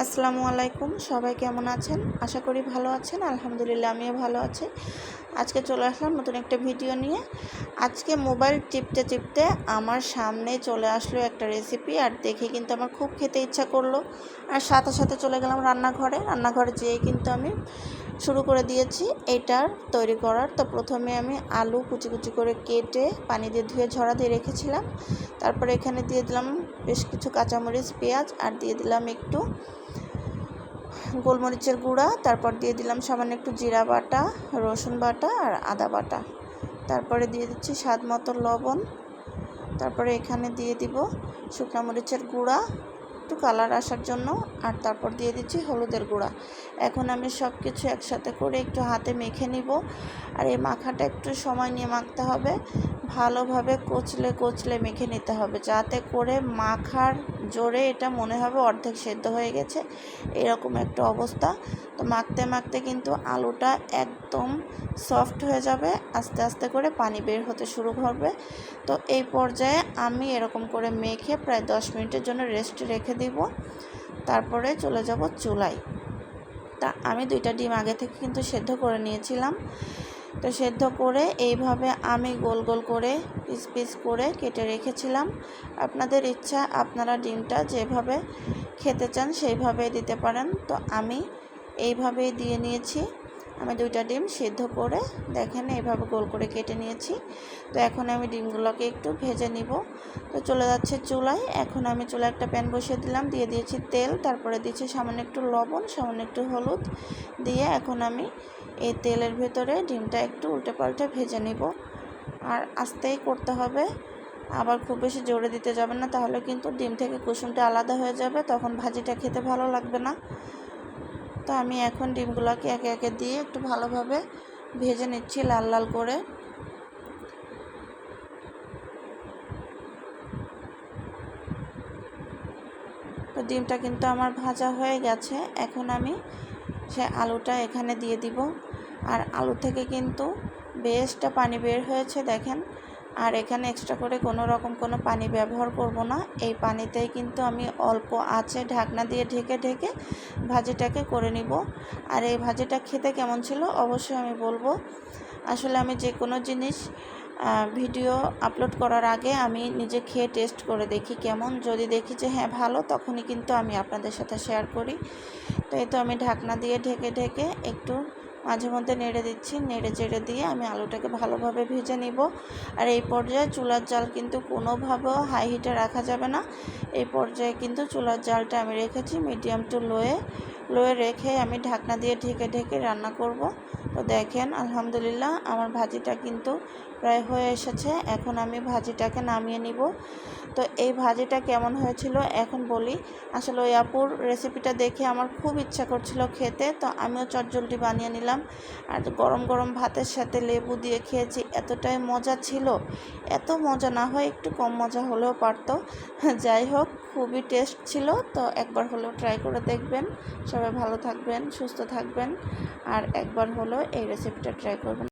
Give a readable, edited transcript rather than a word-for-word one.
আসসালামু আলাইকুম, সবাই কেমন আছেন? আশা করি ভালো আছেন। আলহামদুলিল্লাহ আমিও ভালো আছি। আজকে চলে আসলাম নতুন একটা ভিডিও নিয়ে। আজকে মোবাইল টিপতে টিপতে আমার সামনে চলে আসলো একটা রেসিপি, আর দেখে কিন্তু আমার খুব খেতে ইচ্ছা করলো। আর সাথে সাথে চলে গেলাম রান্নাঘরে যেয়ে কিন্তু আমি শুরু করে দিয়েছি এটার তৈরি করার। তো প্রথমে আমি আলু কুচি কুচি করে কেটে পানি দিয়ে ধুয়ে ঝরা দিয়ে রেখেছিলাম। তারপরে এখানে দিয়ে দিলাম বেশ কিছু কাঁচামরিচ, পেঁয়াজ, আর দিয়ে দিলাম একটু গোলমরিচের গুঁড়া। তারপর দিয়ে দিলাম সামান্য একটু জিরা বাটা, রসুন বাটা আর আদা বাটা। তারপরে দিয়ে দিচ্ছি স্বাদ মতো লবণ। তারপরে এখানে দিয়ে দিব শুকনো মরিচের গুঁড়া একটু কালার আসার জন্য, আর তারপর দিয়ে দিচ্ছি হলুদের গুঁড়া। এখন আমি সব কিছু একসাথে করে একটু হাতে মেখে নিব। আর এই মাখাটা একটু সময় নিয়ে মাখতে হবে, ভালোভাবে কচলে কচলে মেখে নিতে হবে, যাতে করে মাখার জোরে এটা মনে হবে অর্ধেক সেদ্ধ হয়ে গেছে, এরকম একটা অবস্থা। তো মাখতে মাখতে কিন্তু আলুটা একদম সফট হয়ে যাবে, আস্তে আস্তে করে পানি বের হতে শুরু করবে। তো এই পর্যায়ে আমি এরকম করে মেখে প্রায় 10 মিনিটের জন্য রেস্ট রেখে দিব। তারপরে চলে যাব চুলায়। তা আমি 2টা ডিম আগে থেকে কিন্তু সেদ্ধ করে নিয়েছিলাম। তো সেদ্ধ করে এইভাবে আমি গোল গোল করে পিস পিস করে কেটে রেখেছিলাম। আপনাদের ইচ্ছা, আপনারা ডিমটা যেভাবে খেতে চান সেইভাবে দিতে পারেন। তো আমি এইভাবেই দিয়ে নিয়েছি। আমি 2টা ডিম সেদ্ধ করে দেখেন এইভাবে গোল করে কেটে নিয়েছি। তো এখন আমি ডিমগুলোকে একটু ভেজে নিব। তো চলে যাচ্ছে চুলায়। এখন আমি চুলায় একটা প্যান বসিয়ে দিলাম, দিয়ে দিয়েছি তেল, তারপরে দিয়েছি সামান্য একটু লবণ, সামান্য একটু হলুদ দিয়ে এখন আমি এই তেলের ভেতরে ডিমটা একটু উল্টে পাল্টে ভেজে নিব। আর আস্তেই করতে হবে, আবার খুব বেশি জোরে দিতে যাবেন না, তাহলে কিন্তু ডিম থেকে কুসুমটা আলাদা হয়ে যাবে, তখন ভাজিটা খেতে ভালো লাগবে না। তো আমি এখন ডিমগুলোকে একে একে দিয়ে একটু ভালোভাবে ভেজে নিচ্ছি লাল লাল করে। তো ডিমটা কিন্তু আমার ভাজা হয়ে গেছে। এখন আমি সে আলুটা এখানে দিয়ে দিব। আর আলু থেকে কিন্তু বেশটা পানি বের হয়েছে দেখেন। আর এখানে এক্সট্রা করে কোনো পানি ব্যবহার করব না। এই পানিতেই কিন্তু আমি অল্প আঁচে ঢাকনা দিয়ে ঢেকে ঢেকে ভাজিটাকে করে নিব। আর এই ভাজিটা খেতে কেমন ছিল অবশ্যই আমি বলবো। আসলে আমি যে কোনো জিনিস ভিডিও আপলোড করার আগে আমি নিজে খেয়ে টেস্ট করে দেখি কেমন। যদি দেখি যে হ্যাঁ ভালো, তখনই কিন্তু আমি আপনাদের সাথে শেয়ার করি। তো এই তো আমি ঢাকনা দিয়ে ঢেকে ঢেকে একটু মাঝে মধ্যে নেড়ে দিচ্ছি, নেড়ে চেড়ে দিয়ে আমি আলুটাকে ভালোভাবে ভেজে নিব। আর এই পর্যায়ে চুলার জাল কিন্তু কোনোভাবেও হাই হিটে রাখা যাবে না। এই পর্যায়ে কিন্তু চুলার জালটা আমি রেখেছি মিডিয়াম টু লোয়ে রেখে আমি ঢাকনা দিয়ে ঢেকে ঢেকে রান্না করব। তো দেখেন আলহামদুলিল্লাহ আমার ভাজিটা কিন্তু প্রায় হয়ে এসেছে। এখন আমি ভাজিটাকে নামিয়ে নিব। তো এই ভাজিটা কেমন হয়েছিল এখন বলি। আসলে ওই আপুর রেসিপিটা দেখে আমার খুব ইচ্ছা করছিল খেতে, তো আমিও চটজলদি বানিয়ে নিলাম। আর গরম গরম ভাতের সাথে লেবু দিয়ে খেয়েছি, এতটাই মজা ছিল। এত মজা না হয় একটু কম মজা হলেও পারতো। যাই হোক, খুবই টেস্ট ছিল। তো একবার হলেও ট্রাই করে দেখবেন। সবাই ভালো থাকবেন, সুস্থ থাকবেন, আর একবার হলেও এই রেসিপিটা ট্রাই করবেন।